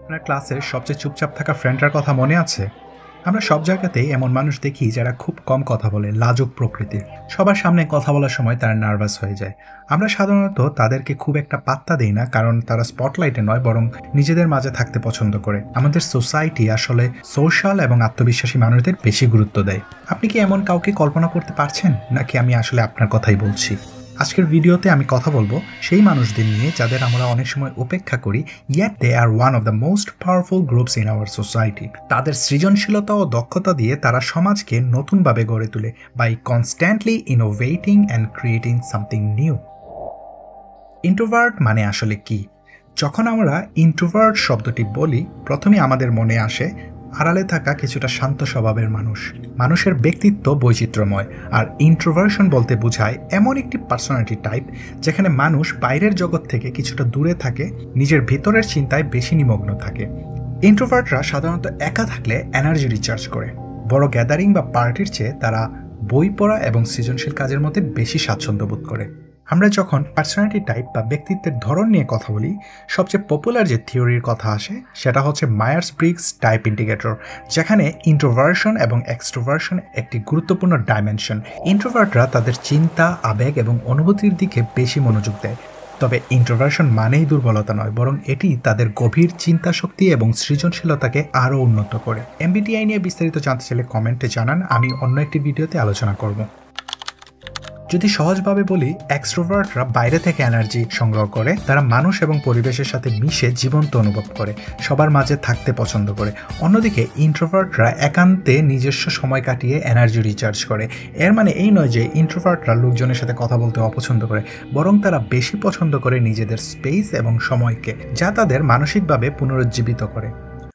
আপনার ক্লাসের সবচেয়ে চুপচাপ থাকা ফ্রেন্ডটার কথা মনে আছে? আমরা সব জায়গাতেই এমন মানুষ দেখি যারা খুব কম কথা বলে, লাজুক প্রকৃতির। সবার সামনে কথা বলার সময় তারা নার্ভাস হয়ে যায়। আমরা সাধারণত তাদেরকে খুব একটা পাত্তা দেই না, কারণ তারা স্পটলাইটে নয় বরং নিজেদের মাঝে থাকতে পছন্দ করে। আমাদের সোসাইটি আসলে সোশ্যাল এবং আত্মবিশ্বাসী মানুষদের বেশি গুরুত্ব দেয়। আপনি কি এমন কাউকে কল্পনা করতে পারছেন, নাকি আমি আসলে আপনার কথাই বলছি? আজকের ভিডিওতে আমি কথা বলবো সেই মানুষদের নিয়ে যাদের আমরা অনেক সময় উপেক্ষা করি, yet they are one of the most powerful groups in our society. তাদের সৃজনশীলতা ও দক্ষতা দিয়ে তারা সমাজকে নতুনভাবে গড়ে তোলে by constantly innovating and creating something new. Introvert মানে আসলে কি? যখন আমরা ইন্ট্রোভার্ট শব্দটি বলি, প্রথমে আমাদের মনে আসে আড়ালে থাকা কিছুটা শান্ত স্বভাবের মানুষ। মানুষের ব্যক্তিত্ব বৈচিত্র্যময়, আর ইন্ট্রোভার্সন বলতে বোঝায় এমন একটি পার্সোনালিটি টাইপ যেখানে মানুষ বাইরের জগৎ থেকে কিছুটা দূরে থাকে, নিজের ভিতরের চিন্তায় বেশি নিমগ্ন থাকে। ইন্ট্রোভার্টরা সাধারণত একা থাকলে এনার্জি রিচার্জ করে। বড় গ্যাদারিং বা পার্টির চেয়ে তারা বই পড়া এবং সৃজনশীল কাজের মধ্যে বেশি স্বাচ্ছন্দ্য বোধ করে। আমরা যখন পার্সোনালিটি টাইপ বা ব্যক্তিত্বের ধরন নিয়ে কথা বলি, সবচেয়ে পপুলার যে থিওরির কথা আসে সেটা হচ্ছে মায়ার্স-ব্রিগস টাইপ ইন্ডিকেটর, যেখানে ইন্ট্রোভার্সন এবং এক্সট্রোভার্সন একটি গুরুত্বপূর্ণ ডাইমেনশন। ইন্ট্রোভার্টরা তাদের চিন্তা, আবেগ এবং অনুভূতির দিকে বেশি মনোযোগ দেয়। তবে ইন্ট্রোভার্সন মানেই দুর্বলতা নয়, বরং এটি তাদের গভীর চিন্তা শক্তি এবং সৃজনশীলতাকে আরও উন্নত করে। এমবিটিআই নিয়ে বিস্তারিত জানতে চাইলে কমেন্টে জানান, আমি অন্য একটি ভিডিওতে আলোচনা করব। যদি সহজভাবে বলি, এক্সট্রোভার্টরা বাইরে থেকে এনার্জি সংগ্রহ করে, তারা মানুষ এবং পরিবেশের সাথে মিশে জীবন্ত অনুভব করে, সবার মাঝে থাকতে পছন্দ করে। অন্যদিকে ইন্ট্রোভার্টরা একান্তে নিজস্ব সময় কাটিয়ে এনার্জি রিচার্জ করে। এর মানে এই নয় যে ইন্ট্রোভার্টরা লোকজনের সাথে কথা বলতে অপছন্দ করে, বরং তারা বেশি পছন্দ করে নিজেদের স্পেস এবং সময়কে, যা তাদের মানসিকভাবে পুনরুজ্জীবিত করে।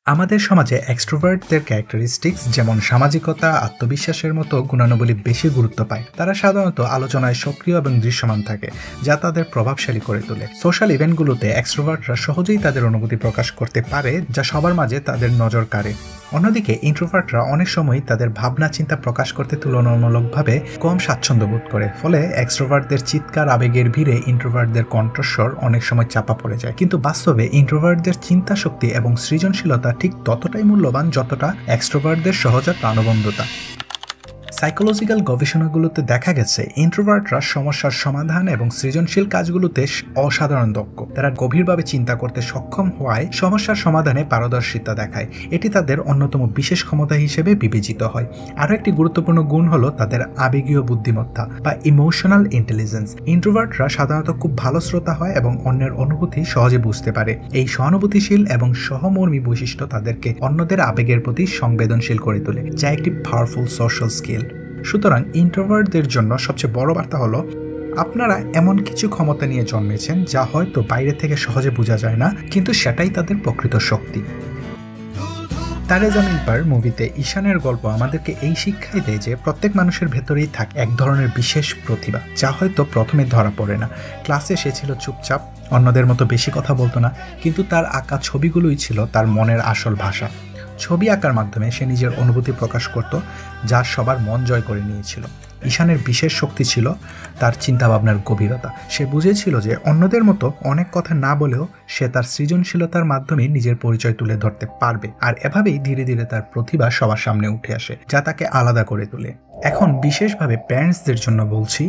আমাদের সমাজে এক্সট্রোভার্টদের ক্যারেক্টারিস্টিক্স যেমন সামাজিকতা, আত্মবিশ্বাসের মতো গুণাবলী বেশি গুরুত্ব পায়। তারা সাধারণত আলোচনায় সক্রিয় এবং দৃশ্যমান থাকে, যা তাদের প্রভাবশালী করে তোলে। সোশ্যাল ইভেন্টগুলোতে এক্সট্রোভার্টরা সহজেই তাদের অনুভূতি প্রকাশ করতে পারে, যা সবার মাঝে তাদের নজর কাড়ে। অন্যদিকে ইন্ট্রোভার্টরা অনেক সময় তাদের ভাবনা চিন্তা প্রকাশ করতে তুলনামূলকভাবে কম স্বাচ্ছন্দ্য বোধ করে, ফলে এক্সট্রোভার্টদের চিৎকার, আবেগের ভিড়ে ইন্ট্রোভার্টদের কণ্ঠস্বর অনেক সময় চাপা পড়ে যায়। কিন্তু বাস্তবে ইন্ট্রোভার্টদের চিন্তা শক্তি এবং সৃজনশীলতা ঠিক ততটাই মূল্যবান যতটা এক্সট্রোভার্টদের সহজাত প্রাণবন্ধতা। সাইকোলজিক্যাল গবেষণাগুলোতে দেখা গেছে ইন্ট্রোভার্টরা সমস্যার সমাধান এবং সৃজনশীল কাজগুলোতে অসাধারণ দক্ষ। তারা গভীরভাবে চিন্তা করতে সক্ষম হওয়ায় সমস্যার সমাধানে পারদর্শিতা দেখায়। এটি তাদের অন্যতম বিশেষ ক্ষমতা হিসেবে বিবেচিত হয়। আরও একটি গুরুত্বপূর্ণ গুণ হলো তাদের আবেগীয় বুদ্ধিমত্তা বা ইমোশনাল ইন্টেলিজেন্স। ইন্ট্রোভার্টরা সাধারণত খুব ভালো শ্রোতা হয় এবং অন্যের অনুভূতি সহজে বুঝতে পারে। এই সহানুভূতিশীল এবং সহমর্মী বৈশিষ্ট্য তাদেরকে অন্যদের আবেগের প্রতি সংবেদনশীল করে তোলে, যা একটি পাওয়ারফুল সোশ্যাল স্কিল। সুতরাং ইন্ট্রোভার্টদের জন্য সবচেয়ে বড় বার্তা হলো, আপনারা এমন কিছু ক্ষমতা নিয়ে জন্মেছেন যা হয়তো বাইরে থেকে সহজে বোঝা যায় না, কিন্তু সেটাই তাদের প্রকৃত শক্তি। তারে জামিন পার মুভিতে ঈশানের গল্প আমাদেরকে এই শিক্ষাই দেয় যে প্রত্যেক মানুষের ভেতরেই থাকে এক ধরনের বিশেষ প্রতিভা, যা হয়তো প্রথমে ধরা পড়ে না। ক্লাসে সে ছিল চুপচাপ, অন্যদের মতো বেশি কথা বলতো না, কিন্তু তার আঁকা ছবিগুলোই ছিল তার মনের আসল ভাষা। ছবি আঁকার মাধ্যমে সে নিজের অনুভূতি প্রকাশ করত, যা সবার মন জয় করে নিয়েছিল। ঈশানের বিশেষ শক্তি ছিল তার চিন্তাভাবনার গভীরতা। সে বুঝেছিল যে অন্যদের মতো অনেক কথা না বলেও সে তার সৃজনশীলতার মাধ্যমে নিজের পরিচয় তুলে ধরতে পারবে, আর এভাবেই ধীরে ধীরে তার প্রতিভা সবার সামনে উঠে আসে, যা তাকে আলাদা করে তোলে। এখন বিশেষভাবে প্যারেন্টসদের জন্য বলছি,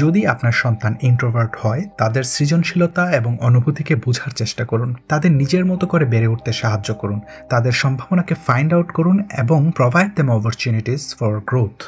যদি আপনার সন্তান ইন্ট্রোভার্ট হয়, তাদের সৃজনশীলতা এবং অনুভূতিকে বোঝার চেষ্টা করুন, তাদের নিজের মতো করে বেড়ে উঠতে সাহায্য করুন, তাদের সম্ভাবনাকে ফাইন্ড আউট করুন এবং provide them opportunities for growth.